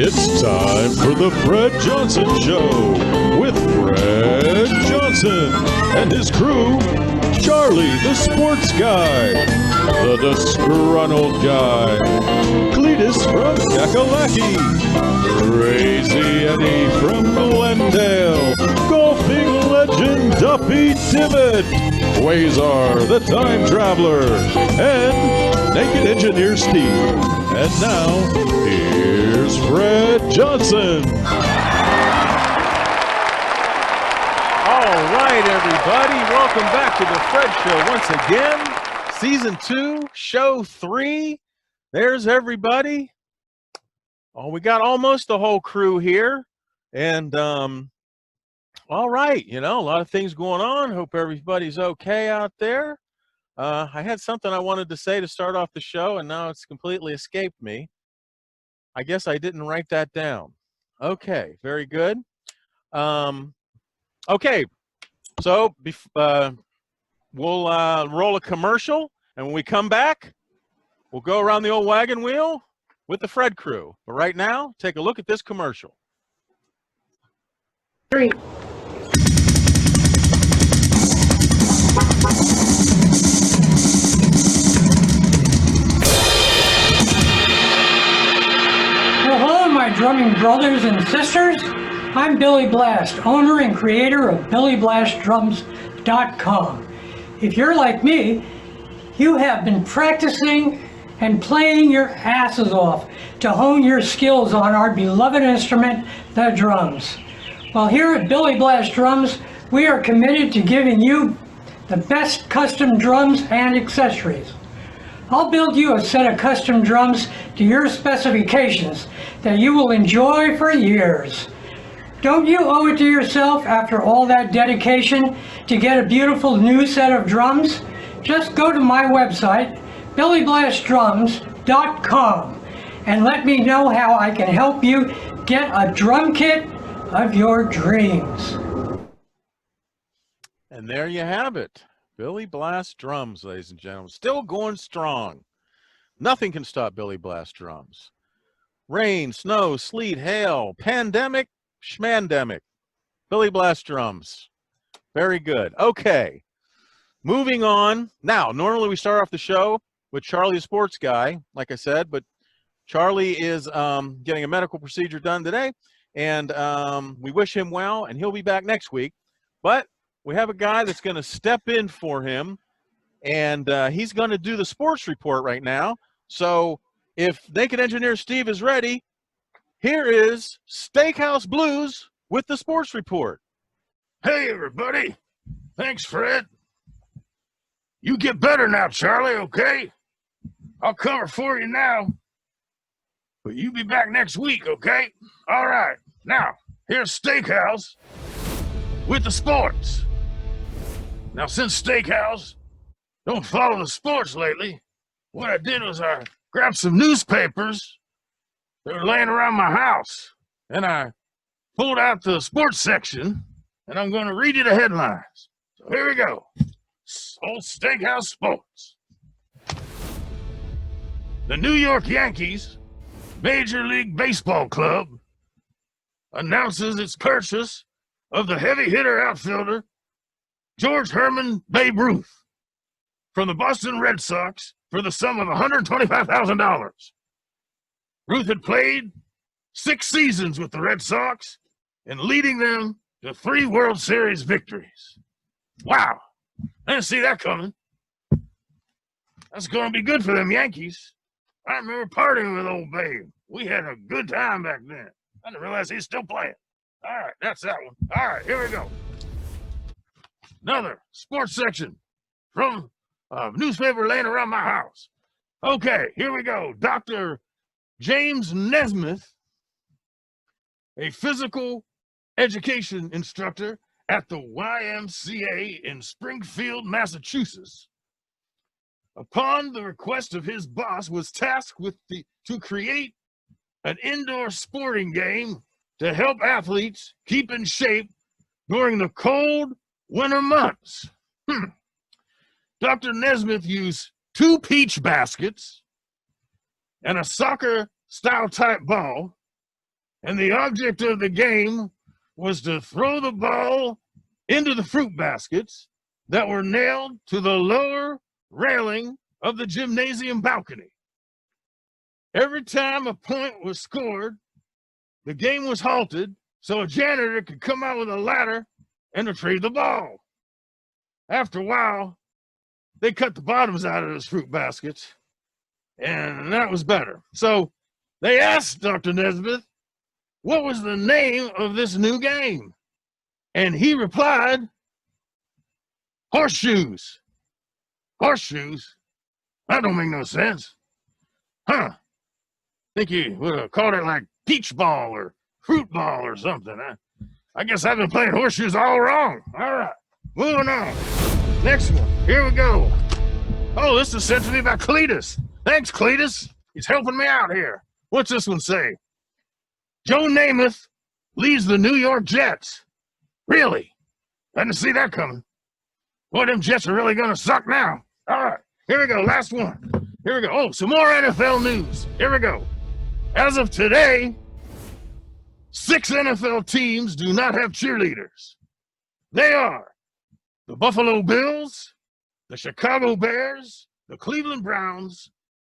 It's time for the Fred Johnson Show with Fred Johnson and his crew, Charlie the Sports Guy, the Disgruntled Guy, Cletus from Cackalacky, Crazy Eddie from Glendale, golfing legend Duffy Divot, Quazar The Time Traveler, and Naked Engineer Steve. And now, here's Fred Johnson. All right, everybody. Welcome back to the Fred Show once again. Season 2, Show 3. There's everybody. Oh, we got almost the whole crew here. And, all right, you know, a lot of things going on. Hope everybody's okay out there. I had something I wanted to say to start off the show, and now it's completely escaped me. I guess I didn't write that down. Okay, very good. Okay, so we'll roll a commercial, and when we come back, we'll go around the old wagon wheel with the Fred crew. But right now, take a look at this commercial. 3. Hello, my drumming brothers and sisters. I'm Billy Blast, owner and creator of BillyBlastDrums.com. If you're like me, you have been practicing and playing your asses off to hone your skills on our beloved instrument, the drums. Well, here at Billy Blast Drums, we are committed to giving you the best custom drums and accessories. I'll build you a set of custom drums to your specifications that you will enjoy for years. Don't you owe it to yourself after all that dedication to get a beautiful new set of drums? Just go to my website, BillyBlastDrums.com, and let me know how I can help you get a drum kit of your dreams. And there you have it. Billy Blast Drums, ladies and gentlemen. Still going strong. Nothing can stop Billy Blast Drums. Rain, snow, sleet, hail, pandemic, schmandemic. Billy Blast Drums. Very good. Okay. Moving on. Now, normally we start off the show with Charlie the Sports Guy, like I said, but Charlie is getting a medical procedure done today, and we wish him well, and he'll be back next week. But we have a guy that's going to step in for him, and he's going to do the sports report right now. So if Naked Engineer Steve is ready, here is Steakhouse Blues with the sports report. Hey, everybody. Thanks, Fred. You get better now, Charlie, okay? I'll cover for you now, but you be back next week, okay? All right. Now, here's Steakhouse with the sports. Now, since Steakhouse don't follow the sports lately, what I did was I grabbed some newspapers that were laying around my house, and I pulled out the sports section, and I'm going to read you the headlines. So here we go. Old Steakhouse Sports. The New York Yankees Major League Baseball Club announces its purchase of the heavy hitter outfielder George Herman Babe Ruth from the Boston Red Sox for the sum of $125,000. Ruth had played 6 seasons with the Red Sox and leading them to 3 World Series victories. Wow, I didn't see that coming. That's going to be good for them Yankees. I remember partying with old Babe. We had a good time back then. I didn't realize he's still playing. All right, that's that one. All right, here we go. Another sports section from a newspaper laying around my house. Okay, here we go. Dr. James Nesmith, a physical education instructor at the YMCA in Springfield, Massachusetts, upon the request of his boss, was tasked to create an indoor sporting game to help athletes keep in shape during the cold winter months. Dr. Nesmith used 2 peach baskets and a soccer-style type ball And the object of the game was to throw the ball into the fruit baskets that were nailed to the lower railing of the gymnasium balcony. Every time a point was scored, the game was halted so a janitor could come out with a ladder and retrieve the ball. After a while, they cut the bottoms out of those fruit baskets, and that was better. So they asked Dr. Nesbitt, what was the name of this new game? And he replied, horseshoes. Horseshoes? That don't make no sense. Huh. Think you would have called it like peach ball or fruit ball or something. I guess I've been playing horseshoes all wrong. All right, moving on. Next one, here we go. Oh, this is sent to me by Cletus. Thanks, Cletus. He's helping me out here. What's this one say? Joe Namath leaves the New York Jets. Really? I didn't see that coming. Boy, them Jets are really going to suck now. All right, here we go. Last one. Here we go. Oh, some more NFL news. Here we go. As of today, 6 NFL teams do not have cheerleaders. They are the Buffalo Bills, the Chicago Bears, the Cleveland Browns,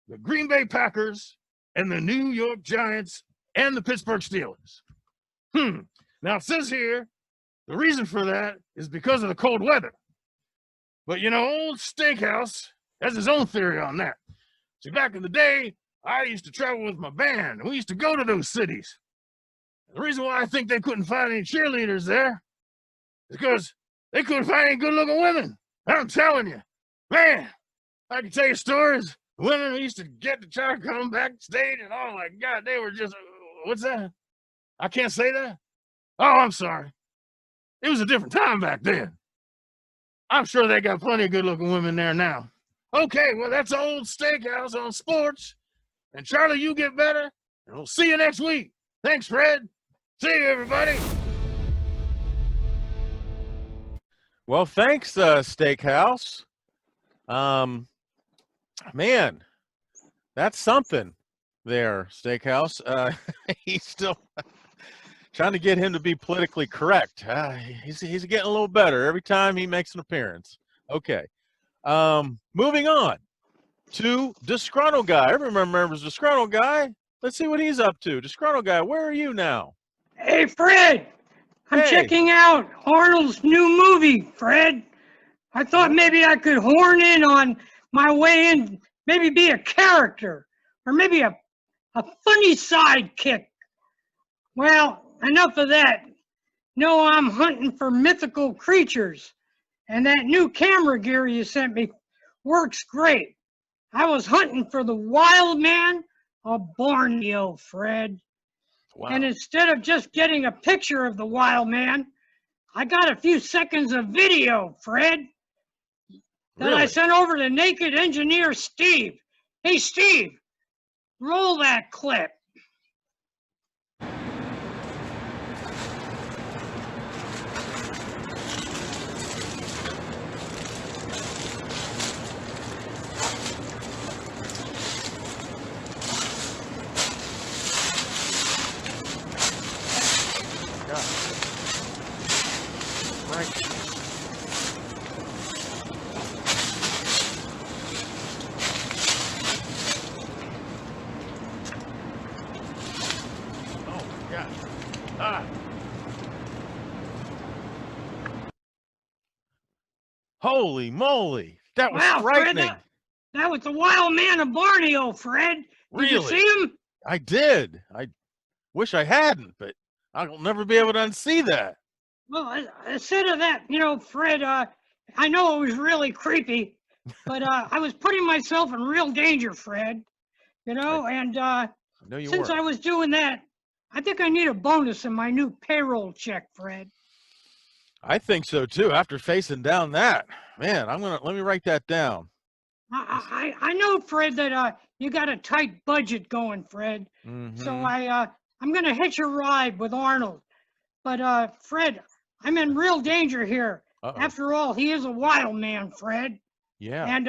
the Green Bay Packers, and the New York Giants and the Pittsburgh Steelers. Now it says here, the reason for that is because of the cold weather. But you know, old Steakhouse has his own theory on that. See, back in the day, I used to travel with my band, and we used to go to those cities. The reason why I think they couldn't find any cheerleaders there is because they couldn't find any good-looking women. I'm telling you, man, I can tell you stories. Women we used to get to try to come backstage, and oh my God, they were just, what's that? I can't say that? Oh, I'm sorry. It was a different time back then. I'm sure they got plenty of good-looking women there now. Okay, well, that's Old Steakhouse on sports. And Charlie, you get better, and we'll see you next week. Thanks, Fred. See you, everybody. Well, thanks, Steakhouse. Man, that's something there, Steakhouse. He's still trying to get him to be politically correct. He's getting a little better every time he makes an appearance. Okay. Moving on to Disgruntled Guy. Everyone remembers Disgruntled Guy. Let's see what he's up to. Disgruntled Guy, where are you now? Hey, Fred, I'm checking out Arnold's new movie, Fred. I thought maybe I could horn in on my way in, maybe be a character, or maybe a funny sidekick. Well, enough of that. No, I'm hunting for mythical creatures, and that new camera gear you sent me works great. I was hunting for the Wild Man of Borneo, Fred. Wow. And instead of just getting a picture of the Wild Man, I got a few seconds of video, Fred, that I sent over to Naked Engineer Steve. Hey, Steve, roll that clip. Holy moly, that was frightening. Fred, that was the Wild Man of Borneo, Fred. Did you see him? I did. I wish I hadn't, but I'll never be able to unsee that. Well, instead of that, you know, Fred, I know it was really creepy, but I was putting myself in real danger, Fred. You know, since I was doing that, I think I need a bonus in my new payroll check, Fred. I think so too. After facing down that, man, let me write that down. I know, Fred, that you got a tight budget going, Fred. Mm-hmm. So I'm gonna hitch a ride with Arnold. But Fred, I'm in real danger here. After all, he is a wild man, Fred. Yeah. And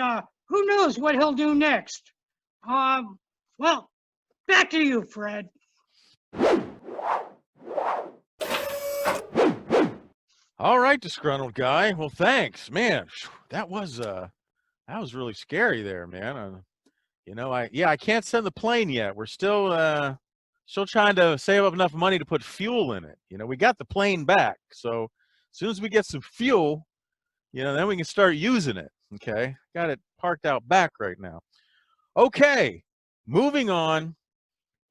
who knows what he'll do next? Well, back to you, Fred. All right, disgruntled guy. Well, thanks, man. That was really scary there, man. You know, I can't send the plane yet. We're still trying to save up enough money to put fuel in it. You know, we got the plane back, so as soon as we get some fuel, you know, then we can start using it. Okay, got it parked out back right now. Okay, moving on,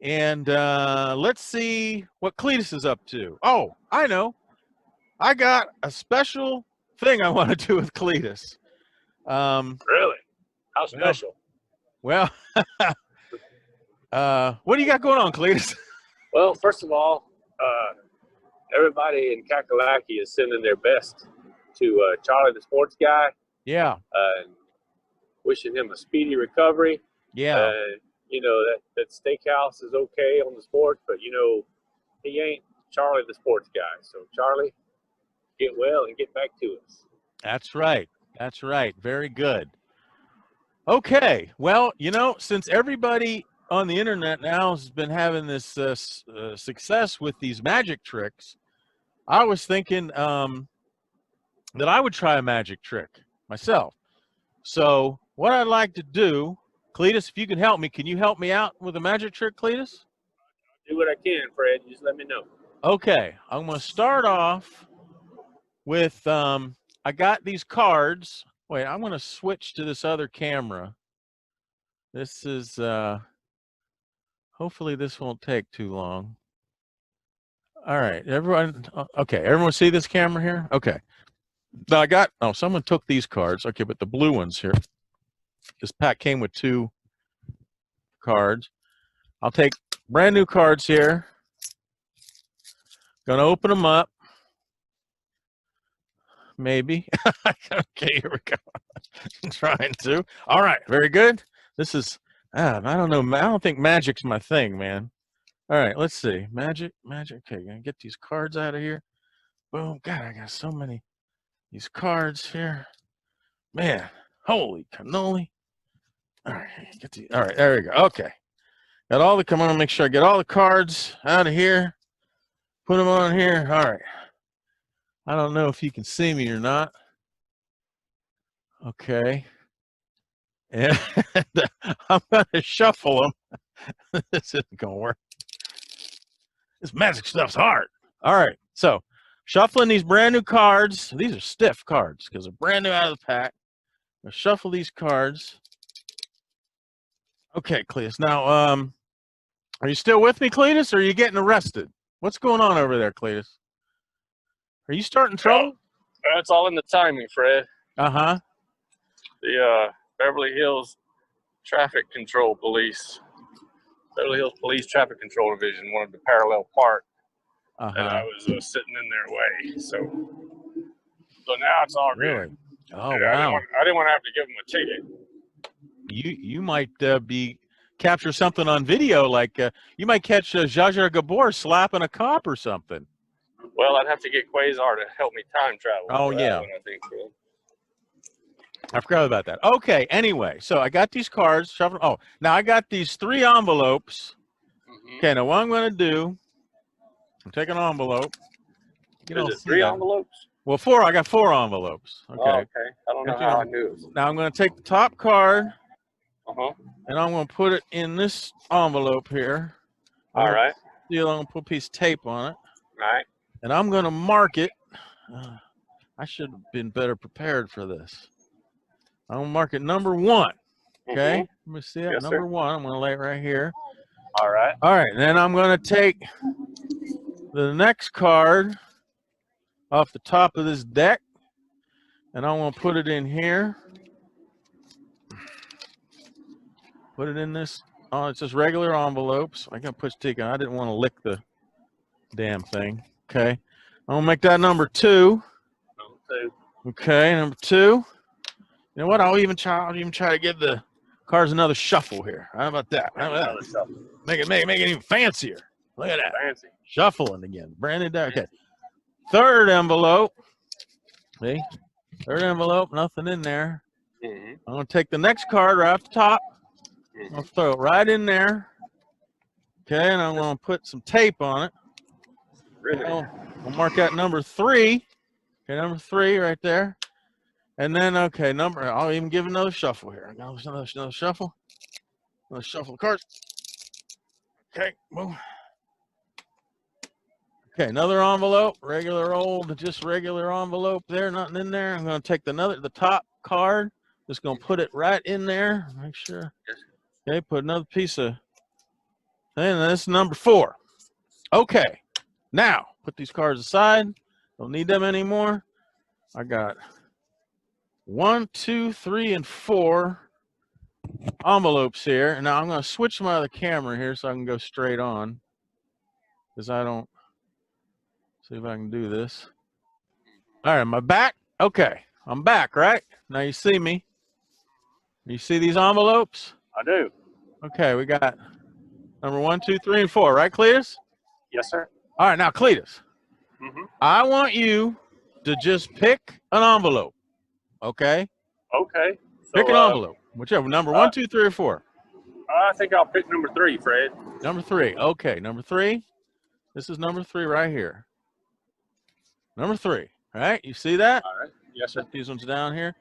and let's see what Cletus is up to. Oh, I know. I got a special thing I want to do with Cletus. Really? How special? Well, what do you got going on, Cletus? Well, first of all, everybody in Cackalacky is sending their best to Charlie the Sports Guy. Yeah. Wishing him a speedy recovery. Yeah. You know, that Steakhouse is okay on the sports, but, you know, he ain't Charlie the Sports Guy. So, Charlie, get well and get back to us. That's right. That's right. Very good. Okay. Well, you know, since everybody on the internet now has been having this success with these magic tricks, I was thinking that I would try a magic trick myself. So what I'd like to do, Cletus, if you can help me, can you help me out with a magic trick, Cletus? Do what I can, Fred. Just let me know. Okay. I'm going to start off with, I got these cards. Wait, I'm going to switch to this other camera. This is, hopefully this won't take too long. All right, everyone, okay, everyone see this camera here? Okay. Now I got, oh, someone took these cards. Okay, but the blue ones here. This pack came with 2 cards. I'll take brand new cards here. Gonna open them up. Maybe. Okay, here we go. I'm trying to. All right, very good. This is, I don't know. I don't think magic's my thing, man. All right, let's see. Magic. Okay, gonna get these cards out of here. Boom. God, I got so many. These cards here. Man, holy cannoli. All right, all right, there we go. Okay. Got all the, come on, make sure I get all the cards out of here. Put them on here. All right. I don't know if you can see me or not. Okay. And I'm going to shuffle them. This isn't going to work. This magic stuff's hard. All right. So shuffling these brand new cards. These are stiff cards because they're brand new out of the pack. I'll shuffle these cards. Okay, Cletus. Now, are you still with me, Cletus, or are you getting arrested? What's going on over there, Cletus? Are you starting trouble? That's all in the timing, Fred. Uh-huh. The Beverly Hills Traffic Control Police, Beverly Hills Police Traffic Control Division wanted to parallel park, and I was sitting in their way. So now it's all really good. Oh, yeah, wow. I didn't want to have to give them a ticket. You might be capture something on video, like you might catch Zsa Gabor slapping a cop or something. Well, I'd have to get Quazar to help me time travel. Oh, yeah. I think, Fred. I forgot about that. Okay, anyway, so I got these cards. Oh, now I got these 3 envelopes. Okay, now what I'm going to do, I'm taking an envelope. Is it 3 envelopes? Well, 4. I got 4 envelopes. Okay. Oh, okay. I don't know how I knew it. Now I'm going to take the top card, and I'm going to put it in this envelope here. All right. I'm going to put a piece of tape on it. All right. And I'm going to mark it. I should have been better prepared for this. I'm going to mark it number 1. Okay. Let me see it. Yes, number sir. 1. I'm going to lay it right here. All right. All right. And then I'm going to take the next card off the top of this deck. And I'm going to put it in here. Put it in this. Oh, it's just regular envelopes. I got to put stick on. I didn't want to lick the damn thing. Okay. I'm going to make that number 2. Number 2. Okay, number 2. You know what? I'll even try to give the cards another shuffle here. How about that? How about that? Make it even fancier. Look at that. Fancy. Shuffling again. Brand new deck. Okay. 3rd envelope. See? 3rd envelope. Nothing in there. I'm going to take the next card right off the top. I'll throw it right in there. Okay, and I'm going to put some tape on it. Really? Oh, We'll mark that number 3. Okay, number 3 right there. And then, okay, I'll even give another shuffle here. Another shuffle. Let's shuffle the cards. Okay, boom. Okay, another envelope, regular envelope there, nothing in there. I'm going to take the top card, just going to put it right in there. Make sure. Okay, put another piece of, and that's number 4. Okay, now put these cards aside. Don't need them anymore. I got 1, 2, 3, and 4 envelopes here. And now I'm going to switch my other camera here so I can go straight on, because I don't. See if I can do this. All right, am I back? Okay, I'm back, right? Now you see me. You see these envelopes? I do. Okay, we got number 1, 2, 3, and 4, right, Cletus? Yes, sir. All right, now, Cletus, I want you to just pick an envelope, okay? Okay. So, pick an envelope, whichever, number 1, 2, 3, or 4. I think I'll pick number 3, Fred. Number 3, okay, number 3. This is number 3 right here. Number 3, all right? You see that? All right. Yes, sir. Put these ones down here.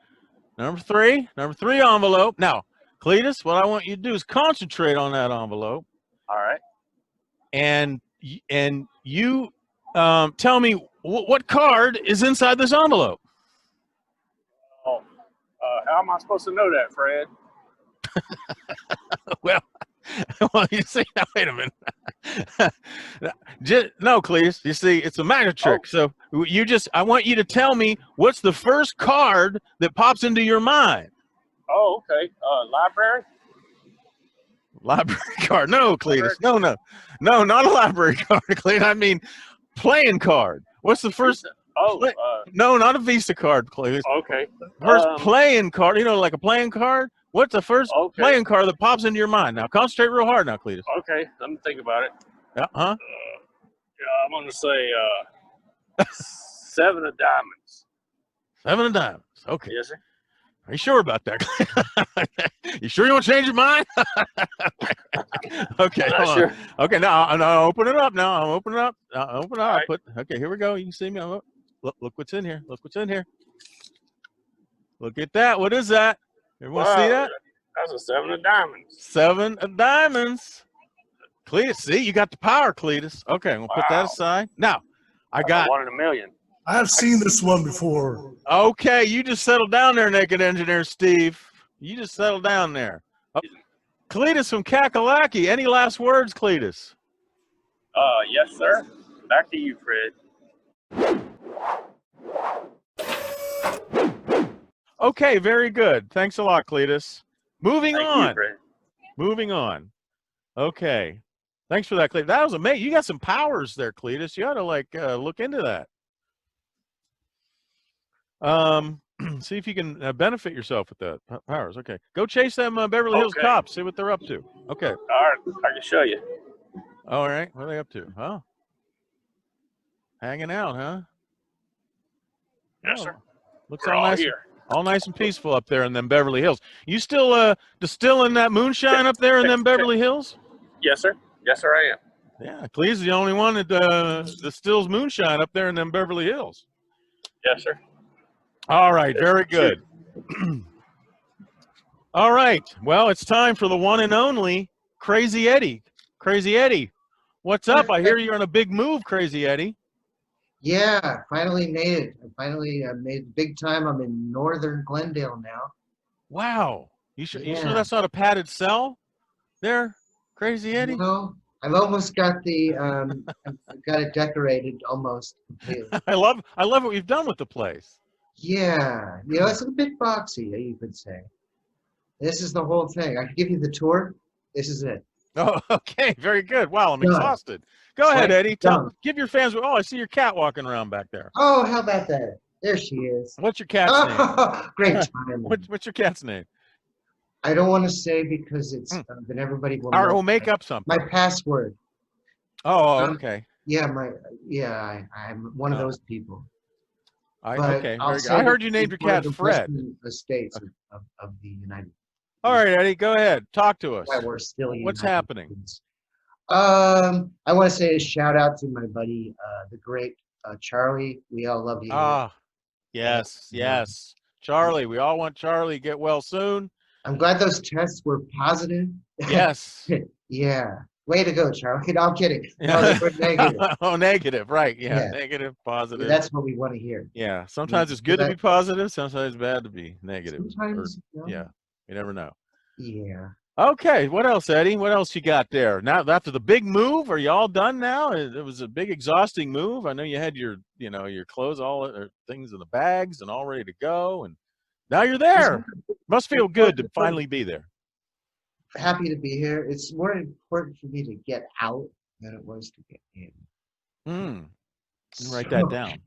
Number 3 envelope. Now, Cletus, what I want you to do is concentrate on that envelope. All right. And you tell me what card is inside this envelope. Oh, how am I supposed to know that, Fred? well, you see, now, wait a minute. No, Cletus, you see, it's a magic trick. So I want you to tell me what's the first card that pops into your mind. Oh, okay. Library? Library card. No, Cletus. No, not a library card, Cletus. I mean, playing card. What's the first? No, not a Visa card, Cletus. Okay. First playing card, like a playing card. What's the first playing card that pops into your mind? Now, concentrate real hard now, Cletus. Okay, let me think about it. Yeah, huh? I'm going to say 7 of diamonds. 7 of diamonds. Okay. Yes, sir. Are you sure about that? You sure you want to change your mind? Okay, hold on. Sure. Okay, now I'll open it up. Now I'm opening it up. Right. Okay, here we go. You can see me. Look what's in here. Look what's in here. Look at that. What is that? Everyone see that? That's a 7 of diamonds. 7 of diamonds. Cletus, see, you got the power, Cletus. Okay, I'm going to put that aside. Now, I got 1 in a million. I've seen this one before. Okay, you just settled down there, Naked Engineer Steve. You just settled down there. Oh, Cletus from Cackalacky. Any last words, Cletus? Yes, sir. Back to you, Fred. Okay, very good. Thanks a lot, Cletus. Moving on. You, Fred. Moving on. Okay. Thanks for that, Cletus. That was amazing. You got some powers there, Cletus. You ought to look into that. See if you can benefit yourself with that powers. Okay. Go chase them Beverly Hills cops. See what they're up to. Okay. All right. I can show you. All right. What are they up to? Huh? Hanging out, huh? Yes, sir. Looks We're all nice. here. All nice and peaceful up there in them Beverly Hills. You still distilling that moonshine up there in them Beverly Hills? Yes, sir. Yes, sir, I am. Yeah, Clee's the only one that distills moonshine up there in them Beverly Hills. Yes, sir. All right, very good. All right, well, it's time for the one and only Crazy Eddie. Crazy Eddie, what's up? I hear you're on a big move, Crazy Eddie. Yeah, finally made it. I finally made big time. I'm in Northern Glendale now. Wow. You sure that's not a padded cell there, Crazy Eddie? No, I've almost got the I've got it decorated almost completely. I love what you've done with the place. Yeah, it's a bit boxy, you could say. This is the whole thing. I can give you the tour. This is it. Oh, okay, very good. Wow, I'm Done. exhausted. Go ahead, Eddie. Done. Give your fans. Oh, I see your cat walking around back there. Oh, how about that? There she is. What's your cat's name? Great time. What's your cat's name? I don't want to say because it's then everybody will All right, know. we'll make up something. My password. Oh, okay. I'm one of those people. Okay, very good. I heard you named your cat Fred. The states of the United. All right, Eddie, go ahead. Talk to us. Why we're still What's happening? I want to say a shout out to my buddy, the great Charlie, we all love you. Ah, yes, yes. Charlie, we all want Charlie to get well soon. I'm glad those tests were positive. Yes. Yeah. Way to go, Charlie. No, I'm kidding. No, they were negative. Oh, negative, right. Yeah, Yeah. negative, Yeah, positive. that's what we want to hear. Yeah, sometimes it's good to be positive, sometimes it's bad to be negative. Sometimes, Yeah, you never know. Yeah. Okay, what else, Eddie? What else you got there? Now, after the big move, are you all done now? It was a big, exhausting move. I know you had your clothes, or things in the bags and all ready to go, and now you're there. Must feel good to finally be there. Happy to be here. It's more important for me to get out than it was to get in. Write that down.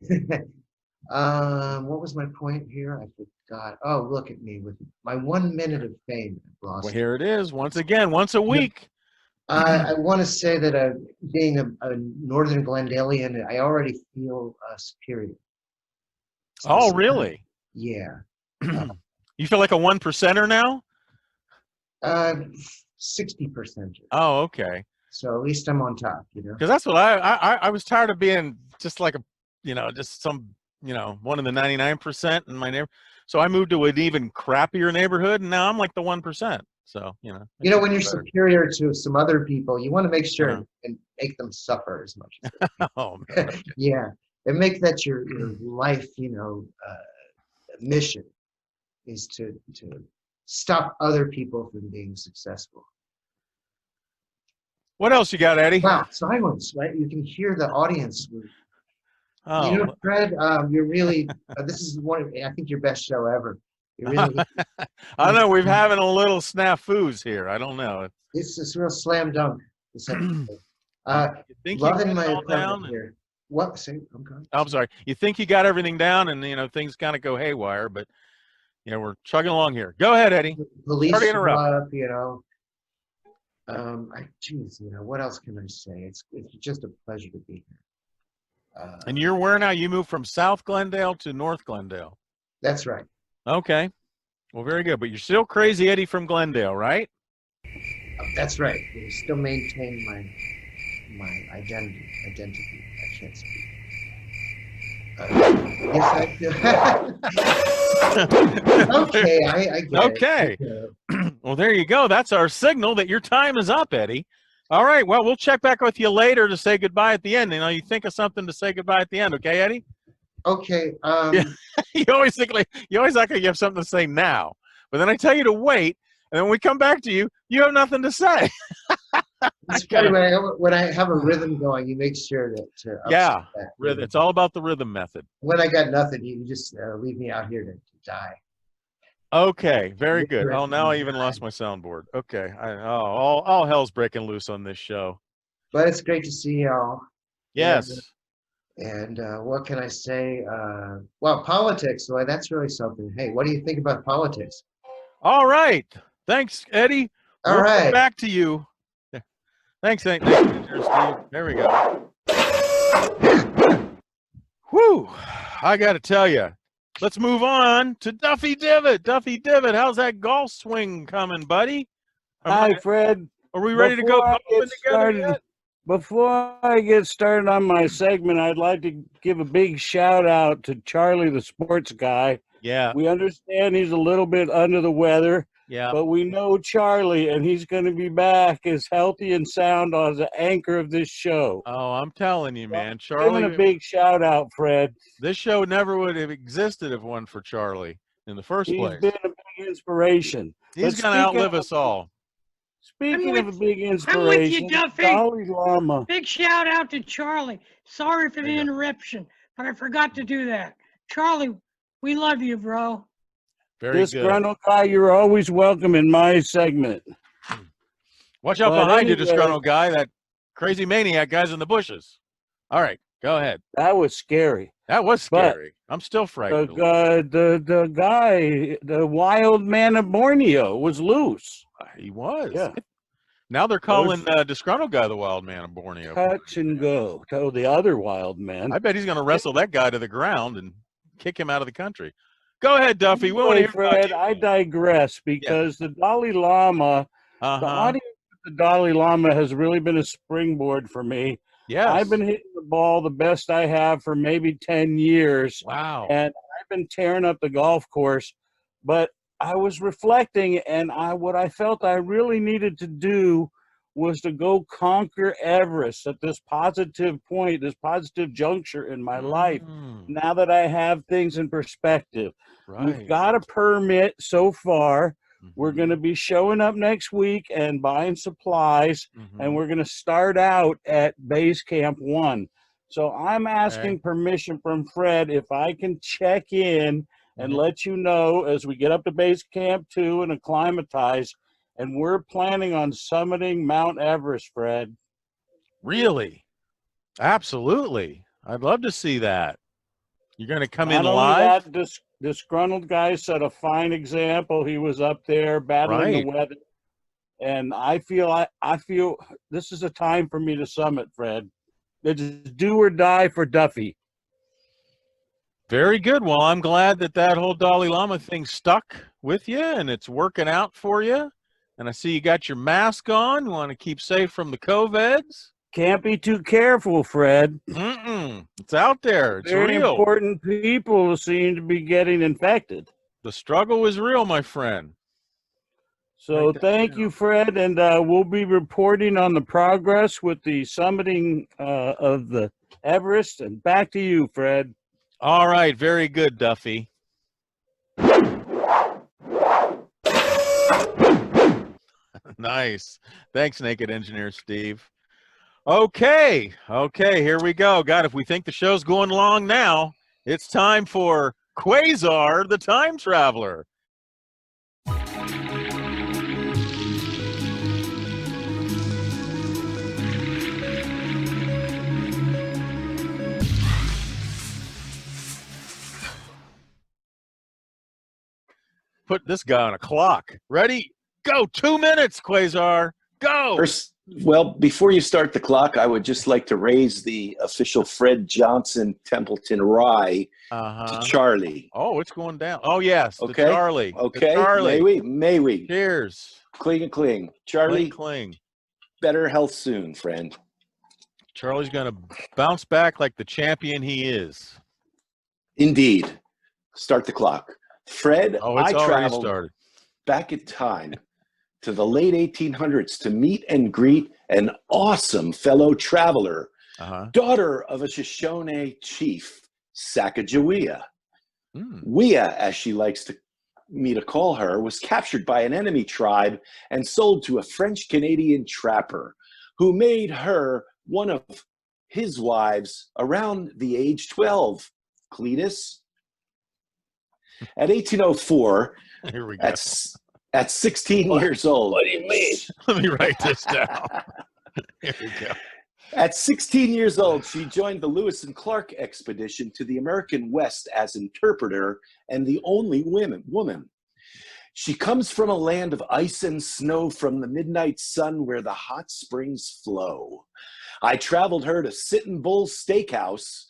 What was my point here? I forgot. Oh, look at me with my 1 minute of fame. Well, here it is. Once again, once a week. I want to say that being a Northern Glendalian, I already feel superior. Oh, really? Yeah. You feel like a 1%er now? 60%. Oh, okay. So at least I'm on top, Because that's what I was tired of being just like just some, one of the 99% in my neighborhood. So I moved to an even crappier neighborhood, and now I'm like the 1%. So, when you're superior to some other people, you want to make sure and make them suffer as much as they can. Oh, man. Yeah. And make that your life, mission is to stop other people from being successful. What else you got, Eddie? Wow, silence, right? You can hear the audience. Oh. Fred, you're really, this is I think your best show ever. You're really, I don't know, we're having a little snafus here. I don't know. It's a real slam dunk. This episode. You think loving my apartment here. What? Say, I'm sorry. You think you got everything down, and things kind of go haywire, but we're chugging along here. Go ahead, Eddie. Police Sorry to interrupt. What else can I say? It's just a pleasure to be here. And you're where now? You moved from South Glendale to North Glendale. That's right. Okay. Well, very good. But you're still Crazy Eddie from Glendale, right? That's right. I still maintain my identity. I can't speak. Yes, I do. Okay, I get okay. it. Well, there you go. That's our signal that your time is up, Eddie. All right. Well, we'll check back with you later to say goodbye at the end. You think of something to say goodbye at the end, okay, Eddie? Okay. You always act like you have something to say now, but then I tell you to wait, and then when we come back to you, you have nothing to say. It's funny when I have a rhythm going, you make sure that. Rhythm. It's all about the rhythm method. When I got nothing, you just leave me out here to die. Okay, very good. Oh, now I even lost my soundboard. Okay, all hell's breaking loose on this show. But it's great to see y'all. Yes. And what can I say? Well, politics. Well, that's really something. Hey, what do you think about politics? All right. Thanks, Eddie. All right. Back to you. Thanks, Steve. There we go. Whew. I got to tell you. Let's move on to Duffy Divot. Duffy Divot, how's that golf swing coming, buddy? Hi, Fred. Are we ready to go golfing together yet? Before I get started on my segment, I'd like to give a big shout out to Charlie, the sports guy. Yeah. We understand he's a little bit under the weather. Yeah. But we know Charlie, and he's going to be back as healthy and sound as the anchor of this show. Oh, I'm telling you, man. Charlie. Giving a big shout out, Fred. This show never would have existed if it weren't for Charlie in the first place. He's been a big inspiration. He's going to outlive us all. Speaking of a big inspiration, I'm with you, Duffy. Dalai Lama. Big shout out to Charlie. Sorry for the interruption, but I forgot to do that. Charlie, we love you, bro. Very good. Disgruntled Guy, you're always welcome in my segment. Watch out behind you, Disgruntled Guy. That crazy maniac guy's in the bushes. All right, go ahead. That was scary. That was scary. I'm still frightened. The guy, the Wild Man of Borneo, was loose. He was. Yeah. Now they're calling Disgruntled Guy the Wild Man of Borneo. Touch and go. To the other wild man. I bet he's going to wrestle that guy to the ground and kick him out of the country. Go ahead, Duffy. We want to hear Fred, I digress because the Dalai Lama, the audience of the Dalai Lama has really been a springboard for me. Yes. I've been hitting the the ball the best I have for maybe 10 years. Wow. And I've been tearing up the golf course, but I was reflecting, and what I felt I really needed to do was to go conquer Everest at this positive point, this positive juncture in my life, now that I have things in perspective. Right. We've got a permit so far. We're going to be showing up next week and buying supplies, and we're going to start out at Base Camp 1. So I'm asking permission from Fred if I can check in and let you know as we get up to Base Camp 2 and acclimatize. And we're planning on summiting Mount Everest, Fred. Really? Absolutely. I'd love to see that. You're going to come in Not only live? that, Disgruntled Guy set a fine example. He was up there battling the weather. And I feel this is a time for me to summit, Fred. It's do or die for Duffy. Very good. Well, I'm glad that whole Dalai Lama thing stuck with you and it's working out for you. And I see you got your mask on. You want to keep safe from the COVIDs? Can't be too careful, Fred. It's out there. It's Very real. important people seem to be getting infected. The struggle is real, my friend. So thank you, Fred, and we'll be reporting on the progress with the summiting of the Everest. And back to you, Fred. All right. Very good, Duffy. Nice. Thanks, Naked Engineer Steve. Okay, here we go. God, if we think the show's going long now, it's time for Quazar the Time Traveler. Put this guy on a clock. Ready? Go. 2 minutes, Quazar. Go. First, well, before you start the clock, I would just like to raise the official Fred Johnson Templeton Rye to Charlie. Oh, it's going down. Oh, yes. Okay. To Charlie. Okay. To Charlie. May we? Cheers. Cling and cling. Charlie, cling. Better health soon, friend. Charlie's going to bounce back like the champion he is. Indeed. Start the clock. Fred, I traveled back in time to the late 1800s to meet and greet an awesome fellow traveler, daughter of a Shoshone chief, Sacagawea. Wea, as she likes me to call her, was captured by an enemy tribe and sold to a French-Canadian trapper who made her one of his wives around the age 12, Cletus. At 1804, here we go. At 16 years old. What do you mean? Let me write this down. Here we go. At 16 years old, she joined the Lewis and Clark expedition to the American West as interpreter and the only woman. She comes from a land of ice and snow, from the midnight sun where the hot springs flow. I traveled her to Sittin' Bull's Steakhouse,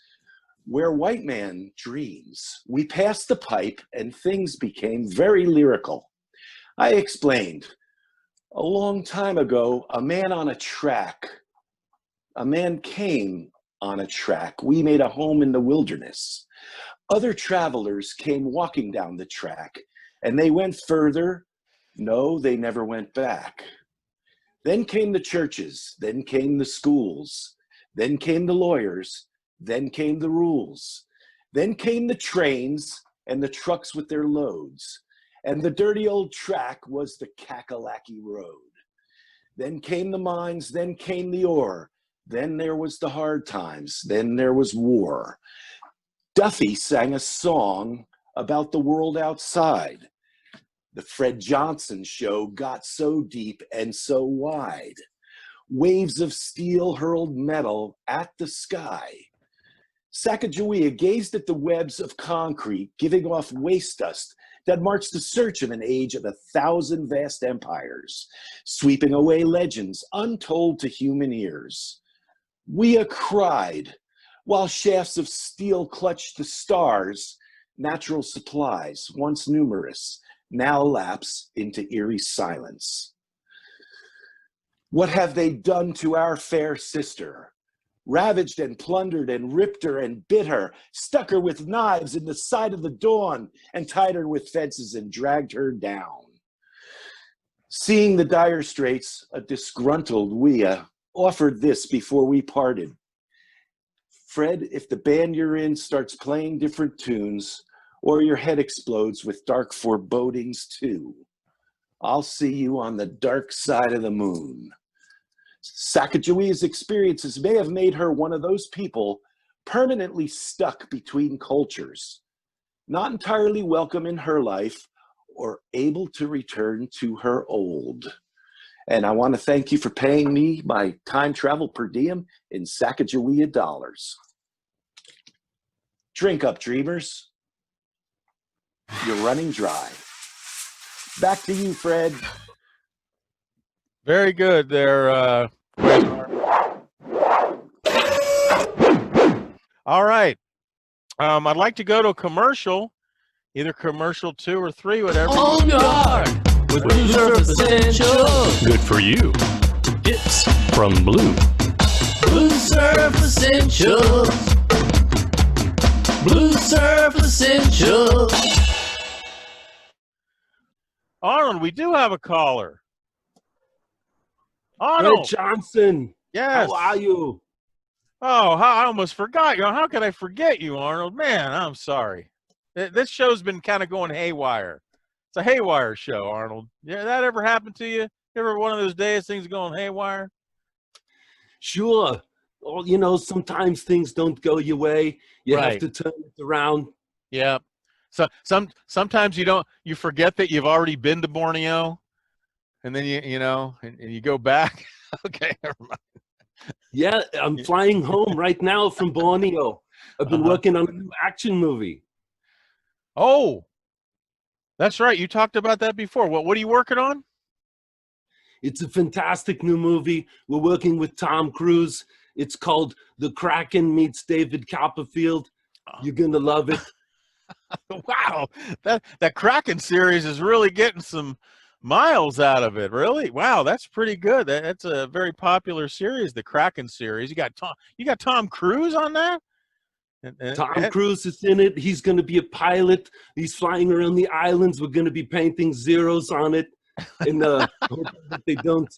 where white man dreams. We passed the pipe and things became very lyrical. I explained, a long time ago, a man came on a track. We made a home in the wilderness. Other travelers came walking down the track, and they went further. No, they never went back. Then came the churches, then came the schools, then came the lawyers, then came the rules. Then came the trains and the trucks with their loads. And the dirty old track was the Cackalacky Road. Then came the mines, then came the ore. Then there was the hard times, then there was war. Duffy sang a song about the world outside. The Fred Johnson show got so deep and so wide. Waves of steel hurled metal at the sky. Sacagawea gazed at the webs of concrete, giving off waste dust that marks the search of an age of 1,000 vast empires, sweeping away legends untold to human ears. Wea cried, while shafts of steel clutched the stars. Natural supplies, once numerous, now lapse into eerie silence. What have they done to our fair sister? ravaged and plundered and ripped her and bit her, stuck her with knives in the side of the dawn, and tied her with fences and dragged her down. Seeing the dire straits, a disgruntled Wea offered this before we parted. Fred, if the band you're in starts playing different tunes, or your head explodes with dark forebodings too, I'll see you on the dark side of the moon. Sacagawea's experiences may have made her one of those people permanently stuck between cultures, not entirely welcome in her life or able to return to her old. And I want to thank you for paying me my time travel per diem in Sacagawea dollars. Drink up, dreamers. You're running dry. Back to you, Fred. Very good there, Quazar. All right. I'd like to go to a commercial, either commercial 2 or 3, whatever. On guard with Blue Surf Essentials. Good for you. It's from Blue. Blue Surf Essentials. Blue Surf Essentials. Arnold, we do have a caller. Arnold Johnson. Yes. How are you? Oh, I almost forgot you. How could I forget you, Arnold? Man, I'm sorry. This show's been kind of going haywire. It's a haywire show, Arnold. Yeah, that ever happened to you? Ever one of those days things going haywire? Sure. Well, you know, sometimes things don't go your way. You have to turn it around. Yeah. So sometimes you forget that you've already been to Borneo, and then you know and you go back. Okay, never mind. Yeah, I'm flying home right now from Borneo. I've been working on a new action movie. Oh, that's right. You talked about that before. What are you working on? It's a fantastic new movie. We're working with Tom Cruise. It's called The Kraken Meets David Copperfield. You're gonna love it. Wow, that Kraken series is really getting some miles out of it. Really? Wow, that's pretty good. That's a very popular series, the Kraken series. You got Tom Cruise on that? Tom Cruise is in it. He's going to be a pilot. He's flying around the islands. We're going to be painting zeros on it, and hoping that they don't,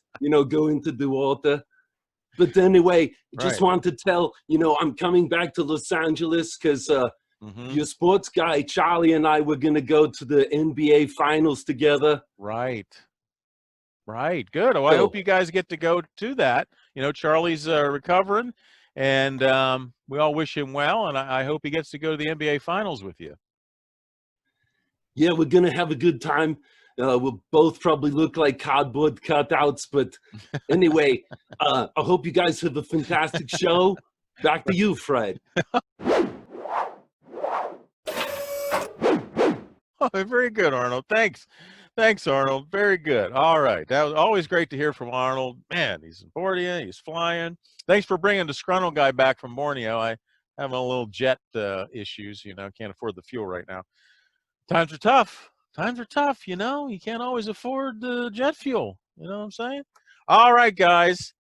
go into the water. But anyway, just want to tell, I'm coming back to Los Angeles because your sports guy, Charlie, and I were going to go to the NBA Finals together. Right. Good. Oh, I hope you guys get to go to that. Charlie's recovering, and we all wish him well, and I hope he gets to go to the NBA Finals with you. Yeah, we're going to have a good time. We'll both probably look like cardboard cutouts, but anyway, I hope you guys have a fantastic show. Back to you, Fred. Oh, very good, Arnold. Thanks, Arnold. Very good. All right. That was always great to hear from Arnold. Man, he's in Borneo. He's flying. Thanks for bringing the Disgruntled Guy back from Borneo. I have a little jet issues. Can't afford the fuel right now. Times are tough. You can't always afford the jet fuel. You know what I'm saying? All right, guys.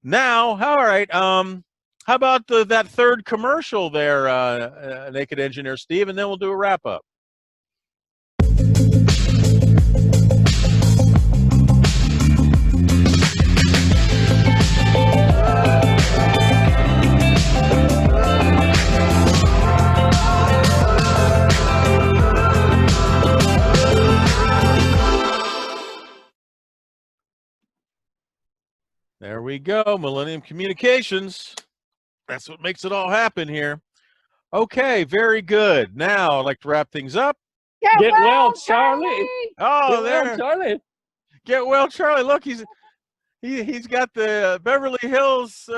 Now, all right. How about that third commercial there, Naked Engineer Steve, and then we'll do a wrap up. There we go, Millennium Communications. That's what makes it all happen here. Okay, very good. Now I'd like to wrap things up. Get well, Charlie. Oh, Get there. well, Charlie. Get well, Charlie. Look, he's got the Beverly Hills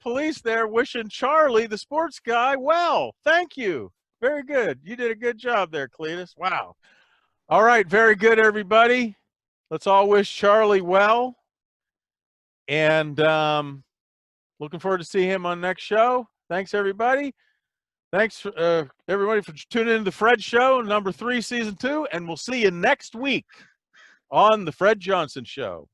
police there wishing Charlie, the sports guy, well. Thank you. Very good. You did a good job there, Cletus. Wow. All right, very good, everybody. Let's all wish Charlie well. And looking forward to see him on next show. Thanks, everybody. Thanks, everybody, for tuning in to the Fred Show, number 3, season 2. And we'll see you next week on the Fred Johnson Show.